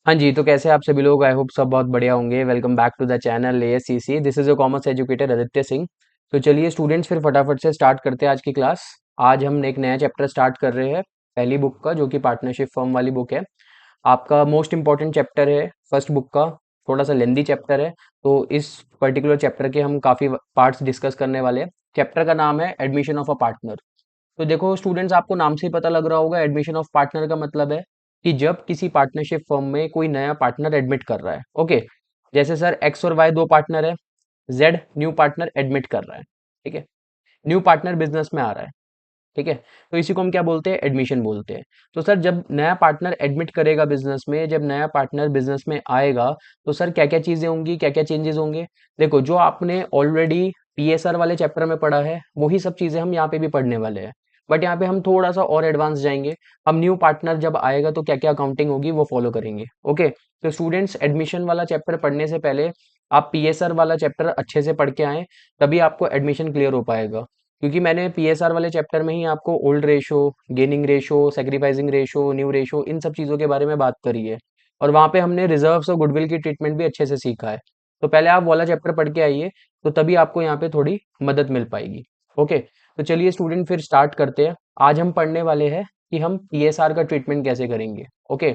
हाँ जी, तो कैसे आप सभी लोग? आई होप सब बहुत बढ़िया होंगे। Welcome back to the channel ASCC. This is your commerce educator Aditya Singh. तो चलिए स्टूडेंट्स, फिर फटाफट से स्टार्ट करते हैं आज की क्लास। आज हम एक नया चैप्टर स्टार्ट कर रहे हैं पहली बुक का, जो कि पार्टनरशिप फर्म वाली बुक है। आपका मोस्ट इंपॉर्टेंट चैप्टर है फर्स्ट बुक का। थोड़ा सा लेंदी चैप्टर है, तो इस पर्टिकुलर चैप्टर के हम काफ़ी पार्ट्स डिस्कस करने वाले हैं। चैप्टर का नाम है एडमिशन ऑफ अ पार्टनर। तो देखो स्टूडेंट्स, आपको नाम से ही पता लग रहा होगा, एडमिशन ऑफ पार्टनर का मतलब है कि जब किसी पार्टनरशिप फर्म में कोई नया पार्टनर एडमिट कर रहा है। ओके, जैसे सर एक्स और वाई दो पार्टनर है, जेड न्यू पार्टनर एडमिट कर रहा है। ठीक है, न्यू पार्टनर बिजनेस में आ रहा है। ठीक है, तो इसी को हम क्या बोलते हैं? एडमिशन बोलते हैं। तो सर जब नया पार्टनर एडमिट करेगा बिजनेस में, जब नया पार्टनर बिजनेस में आएगा, तो सर क्या क्या चीजें होंगी, क्या क्या चेंजेस होंगे? देखो, जो आपने ऑलरेडी पीएसआर वाले चैप्टर में पढ़ा है, वही सब चीजें हम यहाँ पे भी पढ़ने वाले हैं। बट यहाँ पे हम थोड़ा सा और एडवांस जाएंगे। हम न्यू पार्टनर जब आएगा तो क्या क्या अकाउंटिंग होगी वो फॉलो करेंगे। ओके, तो स्टूडेंट्स, एडमिशन वाला चैप्टर पढ़ने से पहले आप पीएसआर वाला चैप्टर अच्छे से पढ़ के आए, तभी आपको एडमिशन क्लियर हो पाएगा। क्योंकि मैंने पीएसआर वाले चैप्टर में ही आपको old ratio, gaining ratio, sacrificing ratio, new ratio, इन सब चीज़ों के बारे में बात करी है। और वहाँ पे हमने रिजर्व्स और गुडविल की ट्रीटमेंट भी अच्छे से सीखा है। तो पहले आप वाला चैप्टर पढ़ के आइए, तो तभी आपको यहाँ पे थोड़ी मदद मिल पाएगी। ओके, तो चलिए स्टूडेंट, फिर स्टार्ट करते हैं। आज हम पढ़ने वाले हैं कि हम पीएसआर का ट्रीटमेंट कैसे करेंगे। ओके,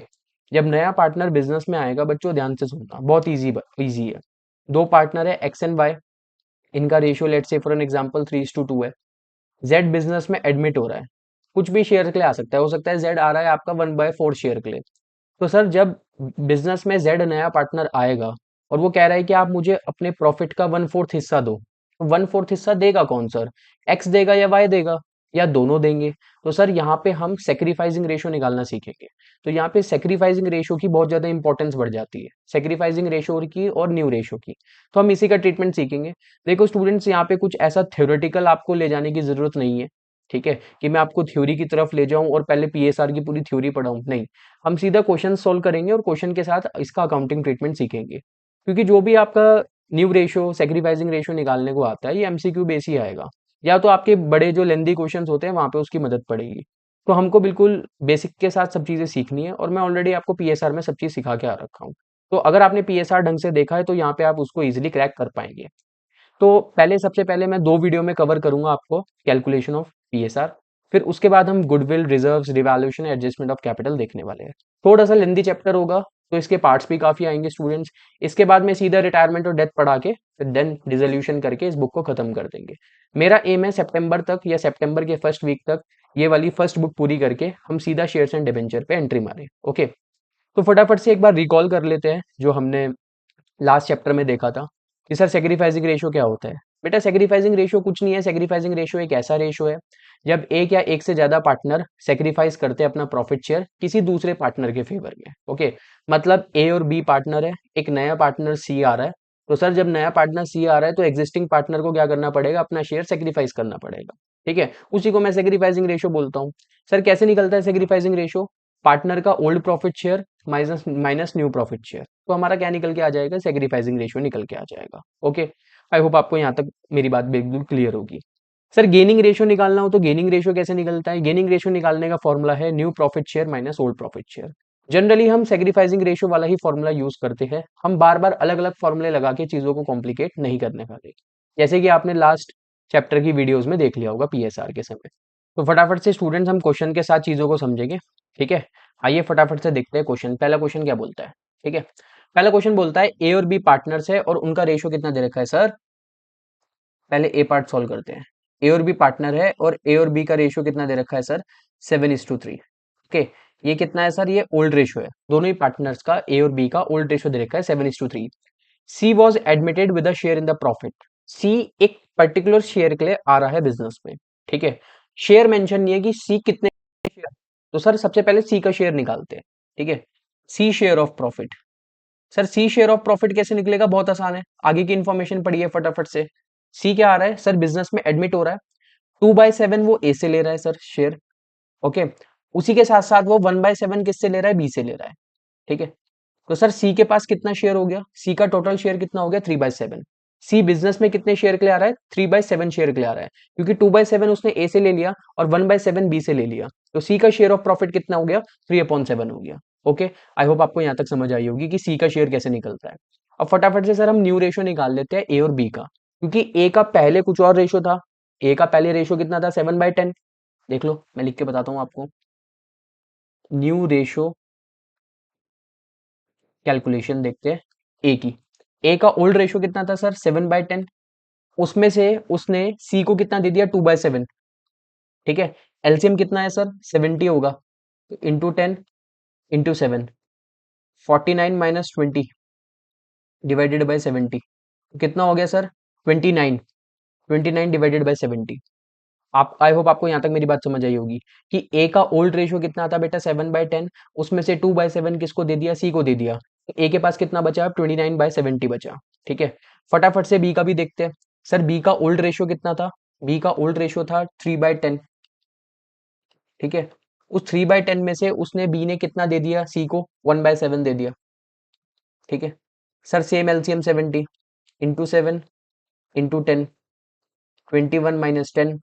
जब नया पार्टनर बिजनेस में आएगा, बच्चों ध्यान से सुनना, बहुत ईजी है। दो पार्टनर है एक्स एंड वाई, इनका ratio let's say for an example 3:2 है। जेड बिजनेस में एडमिट हो रहा है, कुछ भी शेयर के लिए आ सकता है, हो सकता है जेड आ रहा है आपका 1/4 शेयर के लिए। तो सर जब बिजनेस में जेड नया पार्टनर आएगा और वो कह रहा है कि आप मुझे अपने प्रॉफिट का 1/4 हिस्सा दो, तो 1/4 हिस्सा देगा कौन सर? एक्स देगा या वाई देगा, या दोनों देंगे? तो सर यहाँ पे हम सेक्रीफाइसिंग रेशियो निकालना सीखेंगे। तो यहाँ पे सेक्रीफाइसिंग रेशियो की बहुत ज्यादा इंपॉर्टेंस बढ़ जाती है, सेक्रीफाइसिंग रेशियो की और न्यू रेशियो की। तो हम इसी का ट्रीटमेंट सीखेंगे। देखो स्टूडेंट्स, यहाँ पे कुछ ऐसा थ्योरेटिकल आपको ले जाने की जरूरत नहीं है। ठीक है, कि मैं आपको थ्योरी की तरफ ले जाऊं और पहले पीएसआर की पूरी थ्योरी पढ़ाऊं, नहीं। हम सीधा क्वेश्चन सोल्व करेंगे और क्वेश्चन के साथ इसका अकाउंटिंग ट्रीटमेंट सीखेंगे। क्योंकि जो भी आपका न्यू रेशियो, सेक्रीफाइसिंग रेशियो निकालने को आता है, ये एमसीक्यू बेस ही आएगा, या तो आपके बड़े जो लेंदी क्वेश्चंस होते हैं वहां पे उसकी मदद पड़ेगी। तो हमको बिल्कुल बेसिक के साथ सब चीजें सीखनी है, और मैं ऑलरेडी आपको पीएसआर में सब चीज सिखा के आ रखा हूँ। तो अगर आपने पीएसआर ढंग से देखा है तो यहाँ पे आप उसको इजिली क्रैक कर पाएंगे। तो पहले, सबसे पहले मैं दो वीडियो में कवर करूंगा आपको कैलकुलेशन ऑफ पीएसआर। फिर उसके बाद हम goodwill, reserves, revaluation, adjustment of capital देखने वाले हैं। थोड़ा सा लेंदी चैप्टर होगा, तो इसके पार्ट्स भी काफी आएंगे स्टूडेंट्स। इसके बाद में सीधा रिटायरमेंट और डेथ पढ़ा के फिर देन डिसोल्यूशन करके इस बुक को खत्म कर देंगे। मेरा एम है सितंबर तक या सितंबर के फर्स्ट वीक तक ये वाली फर्स्ट बुक पूरी करके हम सीधा शेयर्स एंड डिबेंचर पे एंट्री मारे। ओके, तो फटाफट से एक बार रिकॉल कर लेते हैं जो हमने लास्ट चैप्टर में देखा था कि सर सेक्रीफाइसिंग रेशियो क्या होता है। बेटा, सेक्रीफाइसिंग रेशियो कुछ नहीं है। सेक्रीफाइसिंग रेशियो एक ऐसा रेशियो है जब एक या एक से ज्यादा पार्टनर सेक्रीफाइस करते हैं अपना प्रॉफिट शेयर किसी दूसरे पार्टनर के फेवर में। ओके, मतलब ए और बी पार्टनर है, एक नया पार्टनर सी आ रहा है। तो सर जब नया पार्टनर सी आ रहा है तो एग्जिस्टिंग पार्टनर को क्या करना पड़ेगा? अपना शेयर सेक्रीफाइस करना पड़ेगा। ठीक है, उसी को मैं सेक्रीफाइसिंग रेशियो बोलता हूँ। सर कैसे निकलता है सेक्रीफाइसिंग रेशियो? पार्टनर का old profit share minus minus new profit share, तो हमारा क्या निकल के आ जाएगा? सेक्रीफाइसिंग रेशियो निकल के आ जाएगा। ओके, आई होप आपको यहाँ तक मेरी बात बिल्कुल क्लियर होगी। सर गेनिंग रेशियो निकालना हो तो गेनिंग रेशियो कैसे निकलता है? गेनिंग रेशियो निकालने का फॉर्मूला है new profit share minus old profit share. Generally हम सेक्रीफाइसिंग रेशियो वाला ही फॉर्मूला यूज करते हैं, हम बार बार अलग अलग फॉर्मूले लगा के चीजों को कॉम्प्लिकेट नहीं करने वाले, जैसे कि आपने लास्ट चैप्टर की वीडियोस में देख लिया होगा पीएसआर के समय। तो फटाफट से स्टूडेंट्स हम क्वेश्चन के साथ चीजों को समझेंगे। ठीक है, आइए फटाफट से देखते हैं क्वेश्चन। पहला क्वेश्चन क्या बोलता है? ठीक है, पहला क्वेश्चन बोलता है ए और बी पार्टनर्स है और उनका रेशियो कितना दे रखा है सर? पहले ए पार्ट सॉल्व करते हैं। ए और बी पार्टनर है और ए और बी का रेशियो कितना दे रखा है सर? 7:3। ओके, ये कितना है सर? ये ओल्ड रेशियो है, दोनों ही पार्टनर्स का ए और बी का ओल्ड रेशियो दे रखा है 7:3। C was admitted with a share in the profit. C एक पर्टिकुलर शेयर के लिए आ रहा है बिजनेस में। ठीक है, शेयर मेंशन नहीं है कि सी कितने शेयर। तो सर सबसे पहले सी का शेयर निकालते हैं। ठीक है, C share of profit. Sir C share of profit कैसे निकलेगा? बहुत आसान है, आगे की इंफॉर्मेशन पढ़िए फटाफट से। सी क्या आ रहा है सर? बिजनेस में एडमिट हो रहा है, 2/7 वो ए से ले रहा है सर शेयर। ओके, उसी के साथ साथ वो 1/7 किससे ले रहा है? बी से ले रहा है। ठीक है, तो सर सी के पास कितना शेयर हो गया? सी का टोटल शेयर कितना हो गया? 3/7। सी बिजनेस में कितने शेयर के लिए आ रहा है? 3/7 शेयर के लिए आ रहा है, क्योंकि 2/7 उसने ए से ले लिया और 1/7 बी से ले लिया। तो सी का शेयर ऑफ प्रॉफिट कितना हो गया? 3/7 हो गया। ओके, आई होप आपको यहाँ तक समझ आई होगी कि सी का शेयर कैसे निकलता है। अब फटाफट से सर हम न्यू रेशो निकाल लेते हैं ए और बी का, क्योंकि ए का पहले कुछ और रेशो था। ए का पहले रेशो कितना था? 7/10। देख लो, मैं लिख के बताता हूँ आपको। न्यू रेशो कैलकुलेशन देखते हैं ए की। ए का ओल्ड रेशो कितना था सर? 7/10। उसमें से उसने सी को कितना दे दिया? 2/7। ठीक है, एलसीएम कितना है सर? 70 होगा, तो इंटू 10 इंटू 7, 49 - 20 डिवाइडेड बाई 70, कितना हो गया सर? 29। 29 divided by 70। आप, आई होप आपको यहाँ तक मेरी बात समझ आई होगी कि ए का ओल्ड रेशियो कितना था बेटा? 7/10। उसमें से 2/7 किसको दे दिया? सी को दे दिया। ए के पास कितना बचा? 29/70 बचा। ठीक है, फटाफट से बी का भी देखते हैं। सर बी का ओल्ड रेशियो कितना था? बी का ओल्ड रेशियो था 3/10। ठीक है, उस 3/10 में से उसने बी ने कितना दे दिया? सी को 1/7 दे दिया। ठीक है sir, same LCM 70 into 7 into 10, 21 - 10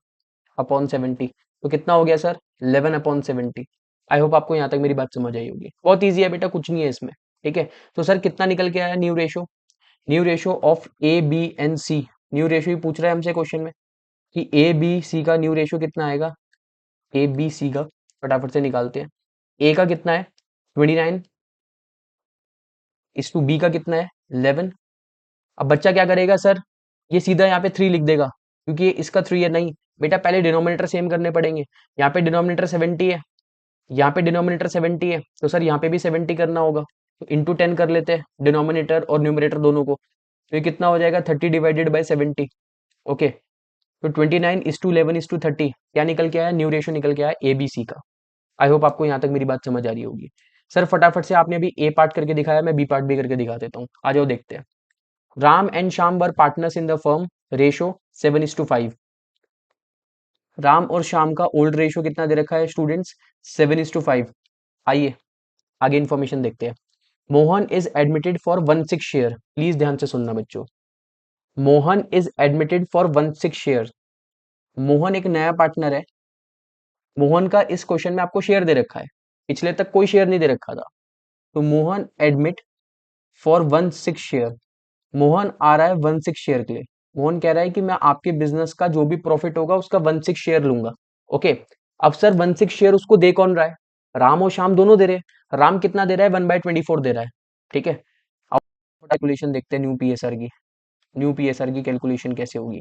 upon 70, तो कितना हो गया सर? 11/70। आई होप आपको यहाँ तक मेरी बात समझ आई होगी। बहुत ईजी है बेटा, कुछ नहीं है इसमें। ठीक है, तो सर कितना निकल के आया new ratio? New ratio of A B and C. New ratio ही पूछ रहा है हमसे क्वेश्चन में कि ए बी सी का न्यू रेशो कितना आएगा। ए बी सी का फटाफट से निकालते हैं। ए का कितना है? 29 इस टू बी का कितना है? 11। अब बच्चा क्या करेगा सर? ये सीधा यहाँ पे 3 लिख देगा, क्योंकि ये इसका 3 है। नहीं बेटा, पहले डिनोमिनेटर सेम करने पड़ेंगे। यहाँ पे डिनोमिनेटर 70 है, यहाँ पे डिनोमिनेटर 70 है, तो सर यहाँ पे भी 70 करना होगा। तो इंटू 10 कर लेते हैं डिनोमिनेटर और न्यूमरेटर दोनों को, तो ये कितना हो जाएगा? 30 डिवाइडेड बाई 70। ओके, तो 29:11:30 क्या निकल के आया? न्यू रेशो निकल के आया ए बी सी का। आई होप आपको यहाँ तक मेरी बात समझ आ रही होगी। सर फटाफट से, आपने अभी ए पार्ट करके दिखाया, मैं बी पार्ट भी करके दिखा देता हूँ। आ जाओ देखते हैं। Ram and Shyam were partners in the firm, ratio 7:5। Ram और श्याम का ओल्ड रेशो कितना दे रखा है स्टूडेंट्स? 7:5। आइए आगे इन्फॉर्मेशन देखते हैं। Mohan is admitted for 1/6 share. Please ध्यान से सुनना बच्चों। Mohan is admitted for 1/6 share. Mohan एक नया पार्टनर है। मोहन का इस क्वेश्चन में आपको शेयर दे रखा है, पिछले तक कोई शेयर नहीं दे रखा था। तो Mohan admit for 1/6 share. Mohan आ रहा है 1/6 शेयर के लिए। मोहन कह रहा है कि मैं आपके बिजनेस का जो भी प्रॉफिट होगा उसका 1/6 शेयर लूंगा। ओके, अब सर 1/6 शेयर उसको दे कौन रहा है? राम और श्याम दोनों दे रहे हैं। राम कितना दे रहा है? 1/24 दे रहा है। ठीक है, अब कैलकुलेशन देखते हैं न्यू पीएसआर की। न्यू पीएसआर की कैलकुलेशन कैसे होगी?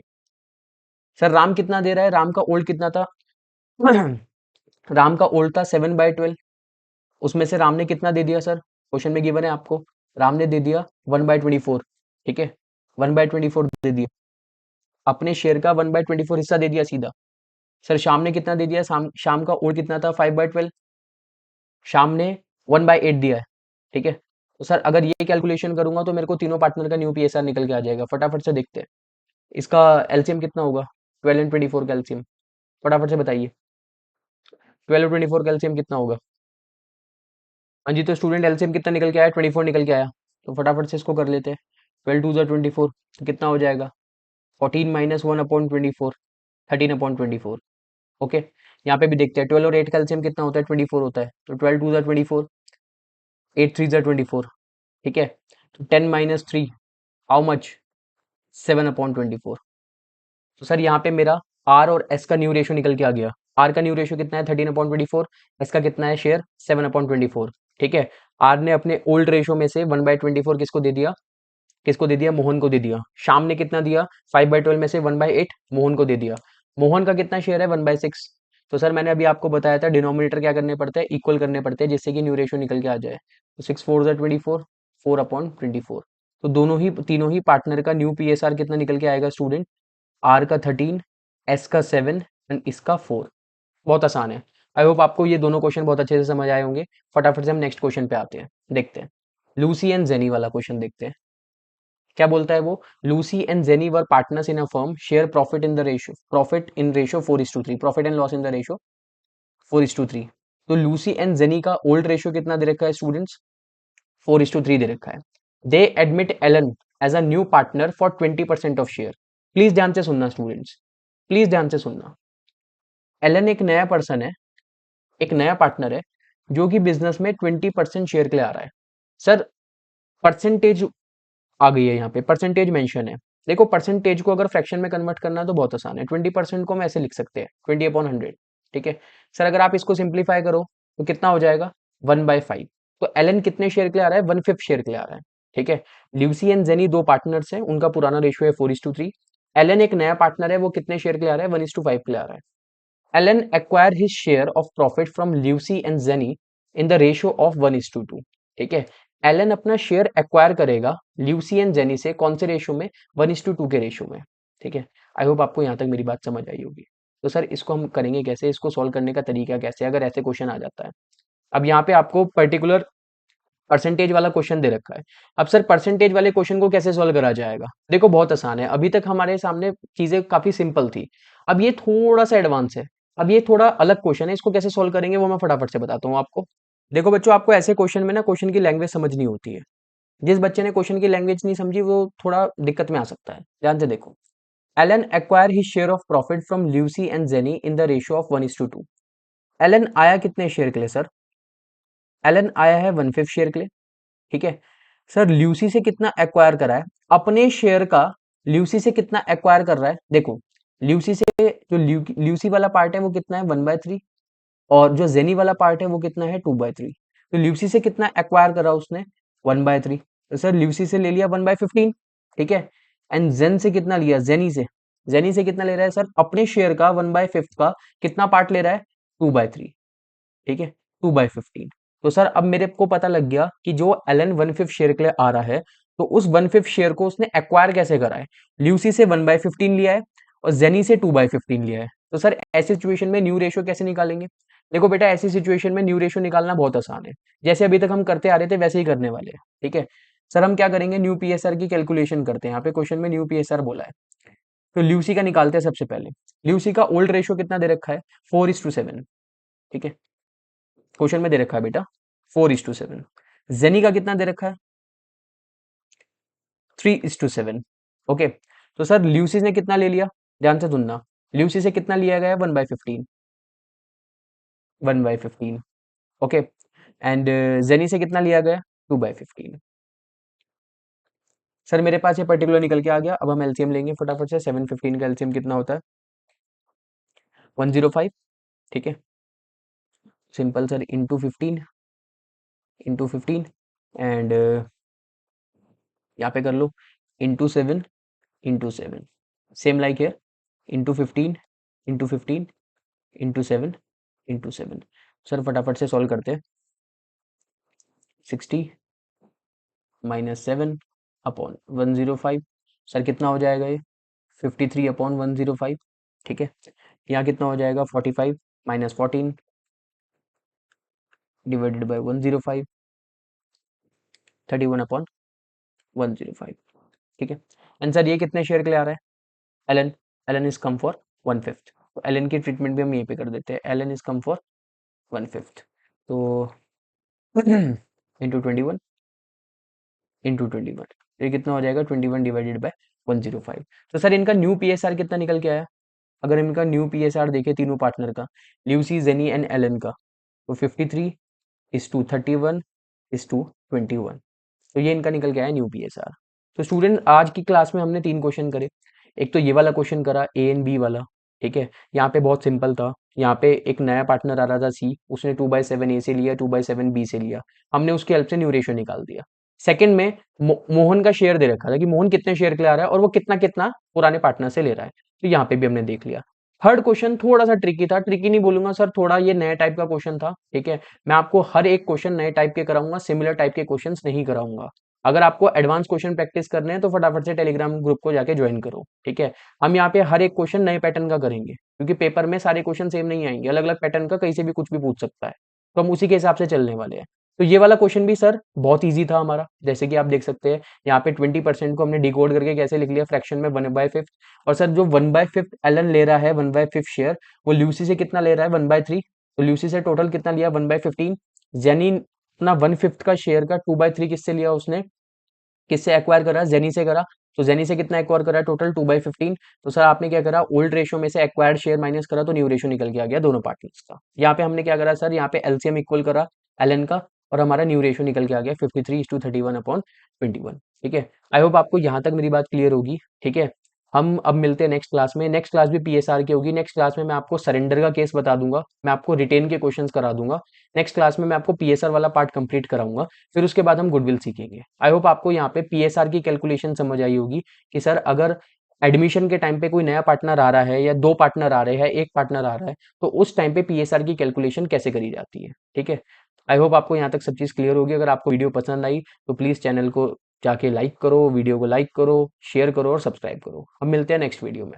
सर राम कितना दे रहा है? राम का ओल्ड कितना था? राम का ओल्ड था 7/12। उसमें से राम ने कितना दे दिया सर? क्वेश्चन में गिवन है आपको, राम ने दे दिया 1/24। ठीक है, 1/24 दे दिया, अपने शेयर का 1/24 हिस्सा दे दिया सीधा। सर शाम ने कितना दे दिया? शाम का ओल्ड कितना था? 5/12। शाम ने 1/8 दिया है। ठीक है, तो सर अगर ये कैलकुलेशन करूंगा तो मेरे को तीनों पार्टनर का न्यू पीएसआर निकल के आ जाएगा। फटाफट से देखते हैं इसका एलसीएम कितना होगा। 12 एंड 24 का एलसीएम फटाफट से बताइए। 12 और 24 का एलसीएम कितना होगा? हाँ जी, तो स्टूडेंट एलसीएम कितना निकल के आया? 24 निकल के आया। तो फटाफट से इसको कर लेते हैं। 12 × 2 = 24, तो कितना हो जाएगा? 14 - 1/24, 13/24। ओके, यहाँ पे भी देखते हैं 12 और 8 का एलसीएम कितना होता है? 24 होता है। तो 12 × 2 = 24, 8 × 3 = 24। ठीक है, तो 10 - 3 हाउ मच? 7/24। तो सर यहाँ पे मेरा आर और एस का न्यू रेशो निकल के आ गया। आर का न्यू रेशो कितना है? 13/24। एस का कितना है शेयर? 7/24। ठीक है, आर ने अपने ओल्ड रेशो में से 1/24 किसको दे दिया? किसको दे दिया? मोहन को दे दिया। श्याम ने कितना दिया? 5/12 में से 1/8 मोहन को दे दिया। मोहन का कितना शेयर है? 1/6। तो सर मैंने अभी आपको बताया था डिनोमिनेटर क्या करने पड़ते हैं? इक्वल करने पड़ते हैं, जिससे कि न्यू रेशो निकल के आ जाए। तो 6 4 ज़ा 24, 4/24। तो दोनों ही, तीनों ही पार्टनर का न्यू पीएसआर कितना निकल के आएगा स्टूडेंट? आर का 13, एस का 7 एंड इसका 4। बहुत आसान है। आई होप आपको ये दोनों क्वेश्चन बहुत अच्छे से समझ आए होंगे। फटाफट से हम नेक्स्ट क्वेश्चन पे आते हैं, देखते हैं। लूसी एंड जेनी वाला क्वेश्चन देखते हैं। क्या बोलता है वो? Lucy and Jenny were partners in a firm, share profit in the ratio, profit in ratio 4:3, profit and loss in the ratio 4:3। तो लूसी एंड जेनी का ओल्ड रेशियो कितना दे रखा है स्टूडेंट्स? 4:3 दे रखा है। They admit Allen as a new partner for 20% of share. Please ध्यान से सुनना स्टूडेंट्स, प्लीज ध्यान से सुनना। एलन एक नया पर्सन है, एक नया पार्टनर है जो कि बिजनेस में 20% शेयर के लिए आ रहा है। सर परसेंटेज आ गई है, यहाँ पे परसेंटेज मेंशन है। देखो परसेंटेज को अगर फ्रैक्शन में कन्वर्ट करना है तो बहुत आसान है। 20% को हम ऐसे लिख सकते हैं 20/100। ठीक है सर, अगर आप इसको सिंप्लीफाई करो तो कितना हो जाएगा 1/5। तो एलन कितने शेयर के लिए आ रहा है 1/5 शेयर के लिए आ रहा है। ठीक है, ल्यूसी एंड जेनी दो पार्टनर्स हैं, उनका पुराना रेशियो है 4:3। एलन एक नया पार्टनर है, वो कितने शेयर के लिए आ रहा है 1:5 के लिए आ रहा है। Allen acquire his share of profit from Lucy and Jenny in the ratio of 1:2। ठीक है, एलन अपना शेयर एक्वायर करेगा ल्यूसी एंड जेनी से कौन से रेशियो में 1:2 के रेशियो में। ठीक है, आई होप आपको यहाँ तक मेरी बात समझ आई होगी। तो सर इसको हम करेंगे कैसे, इसको सॉल्व करने का तरीका कैसे अगर ऐसे क्वेश्चन आ जाता है। अब यहाँ पे आपको पर्टिकुलर परसेंटेज वाला क्वेश्चन दे रखा है। अब सर परसेंटेज वाले क्वेश्चन को कैसे सॉल्व करा जाएगा, देखो बहुत आसान है। अभी तक हमारे सामने चीजें काफी सिंपल थी, अब ये थोड़ा सा एडवांस है। अब ये थोड़ा अलग क्वेश्चन है, इसको कैसे सॉल्व करेंगे वो मैं फटाफट से बताता हूँ आपको। देखो बच्चों, आपको ऐसे क्वेश्चन में ना क्वेश्चन की लैंग्वेज समझनी होती है। जिस बच्चे ने क्वेश्चन की लैंग्वेज नहीं समझी वो थोड़ा दिक्कत में आ सकता है। ध्यान से देखो, Alan acquire his share of profit from Lucy and Jenny in the ratio of 1:2। Alan आया कितने शेयर के लिए सर, एलन आया है 1/5 शेयर के लिए। ठीक है सर, ल्यूसी से कितना एक्वायर करा है अपने शेयर का, ल्यूसी से कितना एक्वायर कर रहा है। देखो ल्यूसी से जो ल्यूसी वाला पार्ट है वो कितना है 1/3, और जो जेनी वाला पार्ट है वो कितना है 2/3। तो ल्यूसी से कितना एक्वायर करा उसने 1/3, तो सर ल्यूसी से ले लिया 1/15। ठीक है, एंड जेन से कितना लिया, जेनी से, जेनी से कितना ले रहा है सर अपने शेयर का 1/5 का कितना पार्ट ले रहा है 2/3। ठीक है, 2/15। तो सर अब मेरे को पता लग गया कि जो एलन 1/5 शेयर के लिए आ रहा है, तो उस 1/5 शेयर को उसने एक्वायर कैसे करा है, ल्यूसी से 1/15 लिया है और जेनी से 2/15 लिया है। तो सर ऐसी सिचुएशन में न्यू रेशियो कैसे निकालेंगे। देखो बेटा, ऐसी सिचुएशन में न्यू रेशियो निकालना बहुत आसान है, जैसे अभी तक हम करते आ रहे थे वैसे ही करने वाले हैं। ठीक है सर, हम क्या करेंगे, न्यू पीएसआर की कैलकुलेशन करते हैं। यहाँ पे क्वेश्चन में न्यू पीएसआर बोला है, तो ल्यूसी का निकालते हैं सबसे पहले। ल्यूसी का ओल्ड रेशियो कितना दे रखा है 4:7। ठीक है, क्वेश्चन में दे रखा है बेटा 4:7। जेनी का कितना दे रखा है 3:7। ओके, तो सर ल्यूसी ने कितना ले लिया, ध्यान से सुनना, ल्यूसी से कितना लिया गया है 1/15, 1/15। ओके, एंड जेनी से कितना लिया गया 2/15। सर मेरे पास ये पर्टिकुलर निकल के आ गया। अब हम एलसीएम लेंगे फटाफट से। 7/15 का एलसीएम कितना होता है 105। ठीक है, सिंपल सर, इंटू 15 एंड यहाँ पे कर लो इंटू 7 सेम लाइक है, इंटू 15 इंटू 7। सर फटाफट से सॉल्व करते हैं। 60 -7/105। सर कितना हो जाएगा ये 53/105। ठीक है, यहाँ कितना हो जाएगा 45 -14 डिवाइडेड बाई 105, 31/105। ठीक है, आंसर ये कितने शेयर के लिए आ रहा है, Alan, Alan is come for 1/5। तो एलन की ट्रीटमेंट भी हम यहीं पे कर देते हैं, एलन इज कम फॉर 1/5। तो इंटू 21 ये कितना हो जाएगा 21 डिवाइडेड बाय 105। तो सर इनका न्यू पीएसआर कितना निकल के आया, अगर इनका न्यू पीएसआर देखे तीनों पार्टनर का, ल्यूसी जेनी एंड एलन का, तो 53:31:21। तो ये इनका निकल के आया न्यू पीएसआर। तो स्टूडेंट आज की क्लास में हमने 3 क्वेश्चन करे। एक तो ये वाला क्वेश्चन करा ए एंड बी वाला। ठीक है, यहाँ पे बहुत सिंपल था। यहाँ पे एक नया पार्टनर आ रहा था सी, उसने 2/7 ए से लिया, 2/7 बी से लिया, हमने उसकी हेल्प से न्यू रेशियो निकाल दिया। सेकंड में मोहन का शेयर दे रखा था कि मोहन कितने शेयर के लिए आ रहा है और वो कितना कितना पुराने पार्टनर से ले रहा है, तो यहाँ पे भी हमने देख लिया। थर्ड क्वेश्चन थोड़ा सा ट्रिकी था, ट्रिकी नहीं बोलूंगा सर, थोड़ा ये नया टाइप का क्वेश्चन था। ठीक है, मैं आपको हर एक क्वेश्चन नए टाइप के कराऊंगा, सिमिलर टाइप के क्वेश्चंस नहीं कराऊंगा। अगर आपको एडवांस क्वेश्चन प्रैक्टिस करने हैं तो फटाफट से टेलीग्राम ग्रुप को जाके ज्वाइन करो। ठीक है, हम यहाँ पे हर एक क्वेश्चन नए पैटर्न का करेंगे, क्योंकि पेपर में सारे क्वेश्चन सेम नहीं आएंगे, अलग अलग पैटर्न का कहीं से भी कुछ भी पूछ सकता है, तो हम उसी के हिसाब से चलने वाले हैं। तो ये वाला क्वेश्चन भी सर बहुत ईजी था हमारा, जैसे कि आप देख सकते हैं यहाँ पे 20% को हमने डिकोड करके कैसे लिख लिया फ्रैक्शन में 1/5। और सर जो 1/5 एलन ले रहा है 1/5 शेयर, वो ल्यूसी से कितना ले रहा है 1/3। तो ल्यूसी से टोटल कितना लिया 1/15। जेनी अपना 1/5 का शेयर का 2/3 किससे लिया उसने, किससे एक्वायर करा, जेनी से करा। तो जेनी से कितना एक्वायर करा टोटल 2/15। तो सर आपने क्या करा, ओल्ड रेशियो में से एक्वायर्ड शेयर माइनस करा तो न्यू रेशियो निकल के आ गया दोनों पार्टनर्स का। यहाँ पे हमने क्या करा सर, यहाँ पे एलसीएम इक्वल करा एलएन का, और हमारा न्यू रेशियो निकल के आ गया 53:31/21। ठीक है, आई होप आपको यहाँ तक मेरी बात क्लियर होगी। ठीक है, हम अब मिलते हैं नेक्स्ट क्लास में। नेक्स्ट क्लास भी पीएसआर की होगी। नेक्स्ट क्लास में मैं आपको सरेंडर का केस बता दूंगा, मैं आपको रिटेन के क्वेश्चंस करा दूंगा। नेक्स्ट क्लास में मैं आपको पीएसआर वाला पार्ट कंप्लीट कराऊंगा, फिर उसके बाद हम गुडविल सीखेंगे। आई होप आपको यहाँ पे पीएसआर की कैलकुलेशन समझ आई होगी कि सर अगर एडमिशन के टाइम पे कोई नया पार्टनर आ रहा है या दो पार्टनर आ रहे हैं, एक पार्टनर आ रहा है, तो उस टाइम पे पीएसआर की कैलकुलेशन कैसे करी जाती है। ठीक है, आई होप आपको यहाँ तक सब चीज़ क्लियर होगी। अगर आपको वीडियो पसंद आई तो प्लीज़ चैनल को जाके लाइक करो, वीडियो को लाइक करो, शेयर करो और सब्सक्राइब करो। हम मिलते हैं नेक्स्ट वीडियो में।